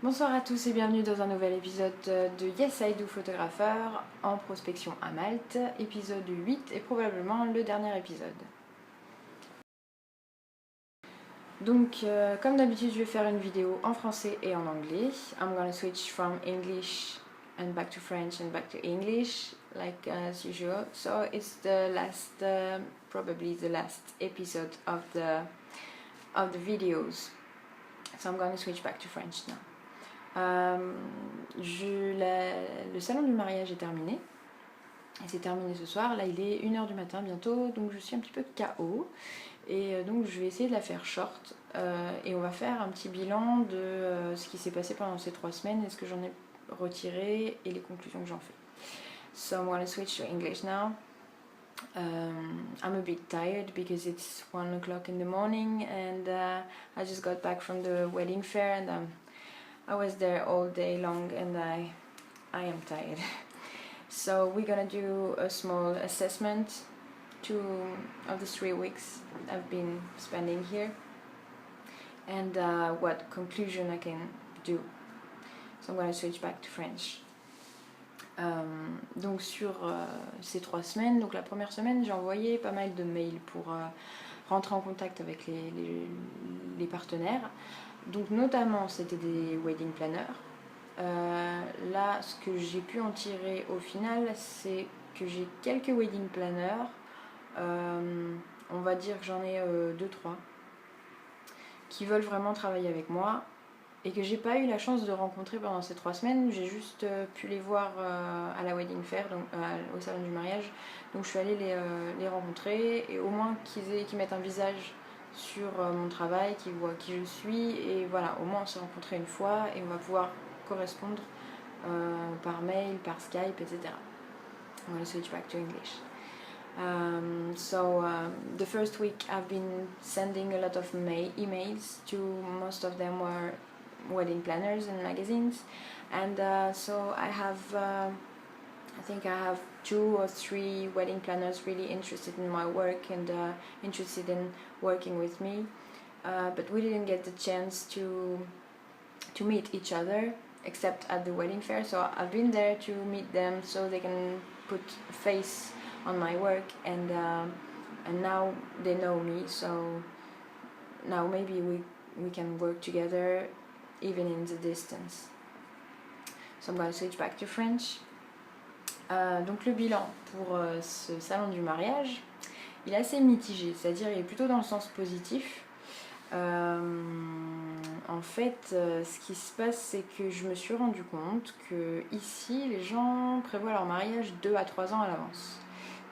Bonsoir à tous et bienvenue dans un nouvel épisode de Yes I Do Photographeur en prospection à Malte, épisode 8 et probablement le dernier épisode. Donc comme d'habitude je vais faire une vidéo en français et en anglais. I'm gonna switch from English and back to French and back to English like as usual. So it's the last, probably the last episode of the videos. So I'm gonna switch back to French now. Le salon du mariage est terminé. Et c'est terminé ce soir. Là, il est 1h du matin bientôt, donc je suis un petit peu KO. Et donc, je vais essayer de la faire short. Et on va faire un petit bilan de ce qui s'est passé pendant ces 3 semaines et ce que j'en ai retiré et les conclusions que j'en fais. So I'm gonna switch to English now. I'm a bit tired because it's 1 o'clock in the morning and I just got back from the wedding fair and I was there all day long and I am tired. So we're gonna do a small assessment 2 of the 3 weeks I've been spending here and what conclusion I can do. So I'm gonna switch back to French. Donc sur ces 3 semaines, donc la première semaine j'ai envoyé pas mal de mails pour rentrer en contact avec les partenaires. Donc notamment c'était des wedding planners. Là ce que j'ai pu en tirer au final c'est que j'ai quelques wedding planners, on va dire que j'en ai 2-3 qui veulent vraiment travailler avec moi et que j'ai pas eu la chance de rencontrer pendant ces 3 semaines. J'ai juste pu les voir à la wedding fair, donc au salon du mariage. Donc je suis allée les rencontrer et au moins qu'ils mettent un visage sur mon travail, qu'ils voient qui je suis et voilà, au moins on s'est rencontrés une fois et on va pouvoir correspondre par mail, par Skype, etc. I'm going to switch back to English. The first week I've been sending a lot of emails to most of them were wedding planners and magazines, and so I think I have 2 or 3 wedding planners really interested in my work and interested in working with me, but we didn't get the chance to meet each other except at the wedding fair. So I've been there to meet them so they can put a face on my work, and now they know me, so now maybe we can work together even in the distance. So I'm going to switch back to French. Donc le bilan pour ce salon du mariage, il est assez mitigé, c'est-à-dire il est plutôt dans le sens positif. En fait, ce qui se passe, c'est que je me suis rendu compte que ici, les gens prévoient leur mariage 2 à 3 ans à l'avance,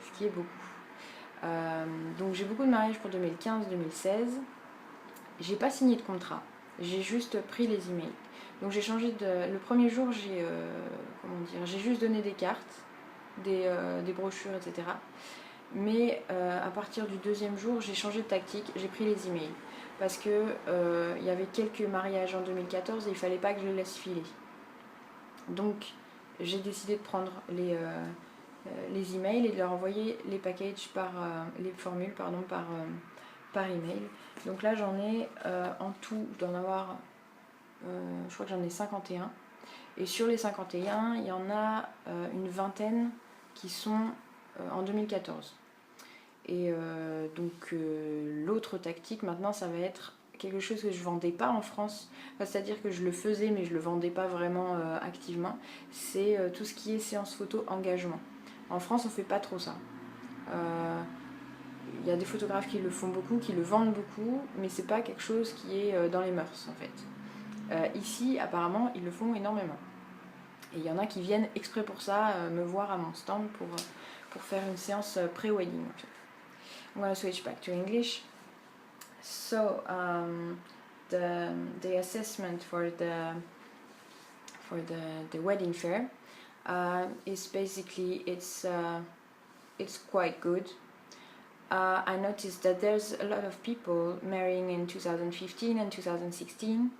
ce qui est beaucoup. Donc j'ai beaucoup de mariages pour 2015-2016. J'ai pas signé de contrat, j'ai juste pris les emails. Donc j'ai changé de... Le premier jour, j'ai juste donné des cartes, des brochures, etc. Mais à partir du 2e jour, j'ai changé de tactique, j'ai pris les emails. Parce que il y avait quelques mariages en 2014 et il fallait pas que je les laisse filer. Donc j'ai décidé de prendre les emails et de leur envoyer les packages les formules par email. Donc là j'en ai en tout, je dois en avoir, je crois que j'en ai 51. Et sur les 51, il y en a une vingtaine qui sont en 2014. Et donc l'autre tactique maintenant, ça va être quelque chose que je vendais pas en France, c'est-à-dire que je le faisais mais je le vendais pas vraiment activement. C'est tout ce qui est séance photo engagement. En France on fait pas trop ça. Il y a des photographes qui le font beaucoup, qui le vendent beaucoup, mais c'est pas quelque chose qui est dans les mœurs en fait. Ici apparemment ils le font énormément. Et il y en a qui viennent exprès pour ça, me voir à mon stand pour faire une séance pré-wedding en fait. I'm going to switch back to English. So the assessment for the wedding fair is basically it's quite good. I noticed that there's a lot of people marrying in 2015 and 2016.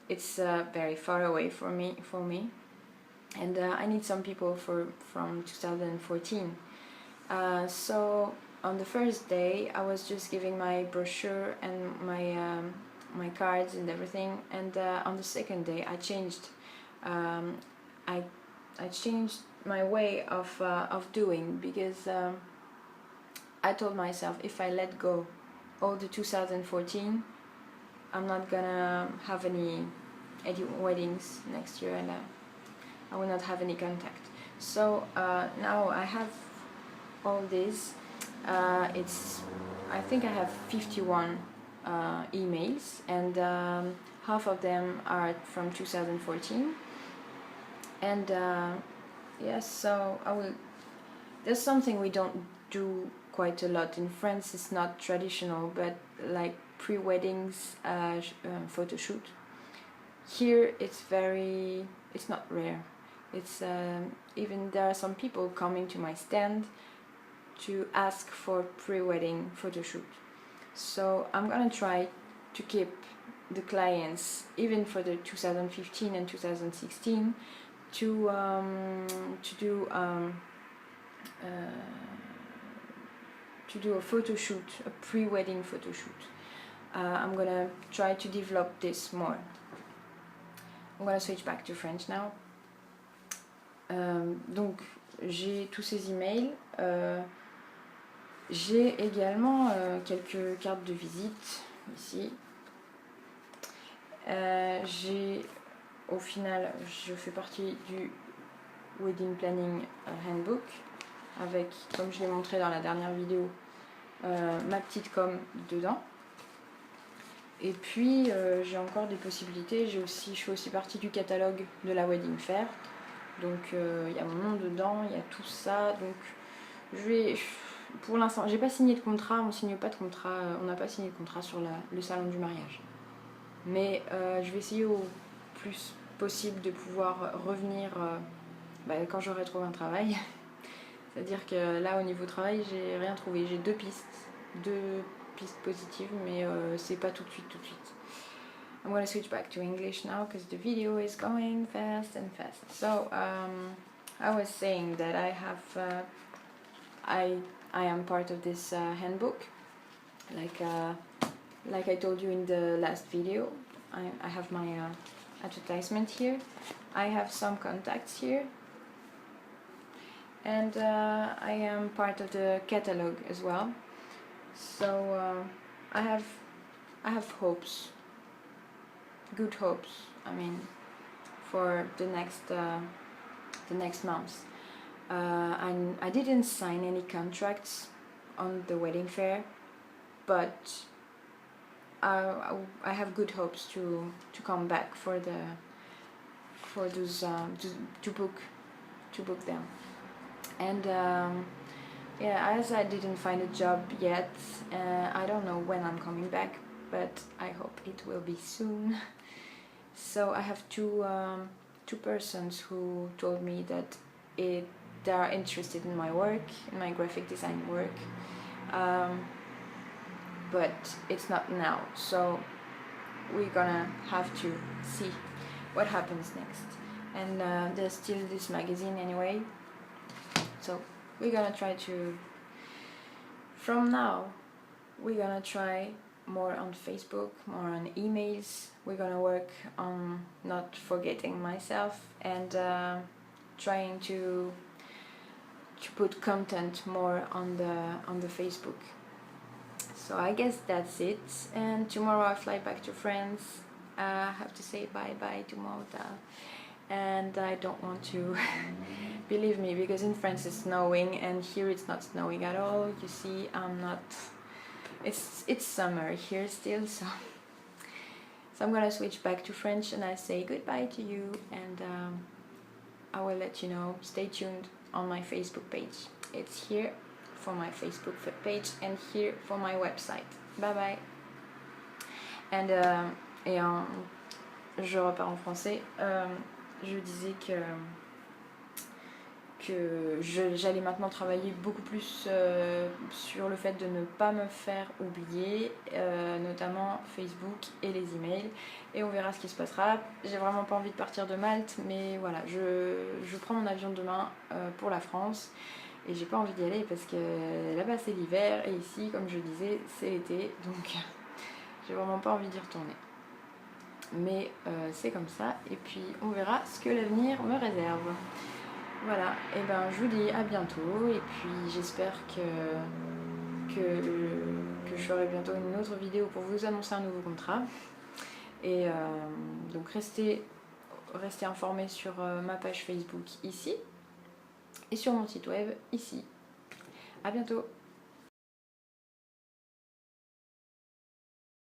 It's very far away for me, and I need some people from 2014. So on the first day I was just giving my brochure and my cards and everything. And on the second day I changed I changed my way of doing, because I told myself, if I let go all the 2014, I'm not gonna have any weddings next year, and I will not have any contact. So now I have all this. I think I have 51 emails, and half of them are from 2014. And yes, so there's something we don't do quite a lot in France. It's not traditional, but like pre-weddings photo shoot. Here it's not rare. It's even there are some people coming to my stand to ask for pre-wedding photo shoot. So I'm gonna try to keep the clients, even for the 2015 and 2016, to do a photo shoot, a pre-wedding photo shoot. I'm gonna try to develop this more. I'm gonna switch back to French now. Donc j'ai tous ces emails. J'ai également quelques cartes de visite ici. Au final, je fais partie du Wedding Planning Handbook, avec, comme je l'ai montré dans la dernière vidéo, ma petite com dedans. Et puis j'ai encore des possibilités. Je fais aussi partie du catalogue de la Wedding Fair. Donc il y a mon nom dedans, il y a tout ça. Donc pour l'instant, j'ai pas signé de contrat, on signe pas de contrat, on n'a pas signé de contrat sur le salon du mariage. Mais je vais essayer au plus possible de pouvoir revenir quand j'aurai trouvé un travail. C'est-à-dire que là, au niveau travail, j'ai rien trouvé. J'ai deux pistes positives, mais c'est pas tout de suite. I'm gonna switch back to English now because the video is going fast and fast. So I was saying that I am part of this handbook, like I told you in the last video. I have my advertisement here. I have some contacts here, and I am part of the catalog as well. So I have hopes, good hopes. I mean, for the next months. I didn't sign any contracts on the wedding fair, but I have good hopes to come back for those to book them. And yeah, as I didn't find a job yet, I don't know when I'm coming back, but I hope it will be soon. So I have two persons who told me that they are interested in my work, in my graphic design work, but it's not now. So we're gonna have to see what happens next. And there's still this magazine anyway. So we're gonna try to, from now, we're gonna try more on Facebook, more on emails. We're gonna work on not forgetting myself and trying to put content more on the Facebook. So I guess that's it. And tomorrow I fly back to France. I have to say bye to Malta. And I don't want to believe me, because in France it's snowing and here it's not snowing at all. You see, it's summer here still, so I'm gonna switch back to French and I say goodbye to you, and I will let you know. Stay tuned on my Facebook page. It's here for my Facebook page and here for my website. Bye bye. And je repars en français. Je disais que j'allais maintenant travailler beaucoup plus sur le fait de ne pas me faire oublier, notamment Facebook et les emails, et on verra ce qui se passera. J'ai vraiment pas envie de partir de Malte, mais voilà, je prends mon avion demain pour la France, et j'ai pas envie d'y aller parce que là-bas c'est l'hiver et ici, comme je disais, c'est l'été, donc j'ai vraiment pas envie d'y retourner. Mais c'est comme ça, et puis on verra ce que l'avenir me réserve. Voilà, et ben je vous dis à bientôt, et puis j'espère que je ferai bientôt une autre vidéo pour vous annoncer un nouveau contrat. Et donc restez informés sur ma page Facebook ici, et sur mon site web ici. À bientôt.